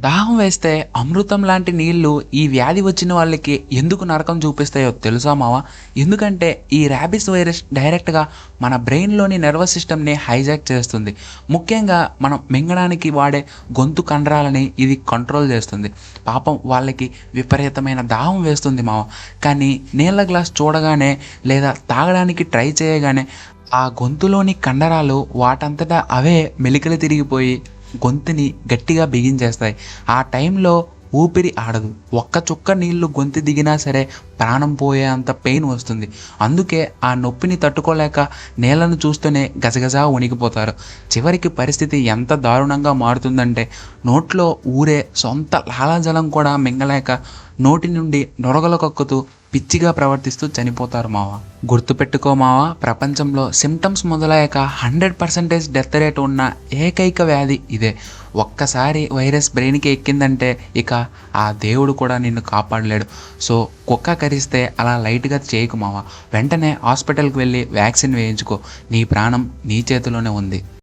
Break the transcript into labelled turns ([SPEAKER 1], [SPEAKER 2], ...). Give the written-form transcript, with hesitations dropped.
[SPEAKER 1] దాహం వేస్తే అమృతం లాంటి నీళ్లు ఈ వ్యాధి వచ్చిన వాళ్ళకి ఎందుకు నరకం చూపిస్తాయో తెలుసా మావా? ఎందుకంటే ఈ ర్యాబిస్ వైరస్ డైరెక్ట్గా మన బ్రెయిన్లోని నర్వస్ సిస్టమ్ని హైజాక్ చేస్తుంది. ముఖ్యంగా మనం మింగడానికి వాడే గొంతు కండరాలని ఇది కంట్రోల్ చేస్తుంది. పాపం వాళ్ళకి విపరీతమైన దాహం వేస్తుంది మావా. కానీ నీళ్ళ గ్లాస్ చూడగానే లేదా తాగడానికి ట్రై చేయగానే ఆ గొంతులోని కండరాలు వాటంతటా అవే మెలికలు తిరిగిపోయి గొంతుని గట్టిగా బిగించేస్తాయి. ఆ టైంలో ఊపిరి ఆడదు. ఒక్క చుక్క నీళ్లు గొంతు దిగినా సరే ప్రాణం పోయే అంత పెయిన్ వస్తుంది. అందుకే ఆ నొప్పిని తట్టుకోలేక నేలను చూస్తూనే గజగజా వణికిపోతారు. చివరికి పరిస్థితి ఎంత దారుణంగా మారుతుందంటే నోట్లో ఊరే సొంత లాలాజలం కూడా మింగలేక నోటి నుండి నొరగలు కక్కుతూ పిచ్చిగా ప్రవర్తిస్తూ చనిపోతారు మావా. గుర్తుపెట్టుకో మావా, ప్రపంచంలో సిమ్టమ్స్ మొదలయ్యాక 100% డెత్ రేట్ ఉన్న ఏకైక వ్యాధి ఇదే. ఒక్కసారి వైరస్ బ్రెయిన్కి ఎక్కిందంటే ఇక ఆ దేవుడు కూడా నిన్ను కాపాడలేడు. సో కుక్క కరిస్తే అలా లైట్గా చేయకు మావా. వెంటనే హాస్పిటల్కి వెళ్ళి వ్యాక్సిన్ వేయించుకో. నీ ప్రాణం నీ చేతిలోనే ఉంది.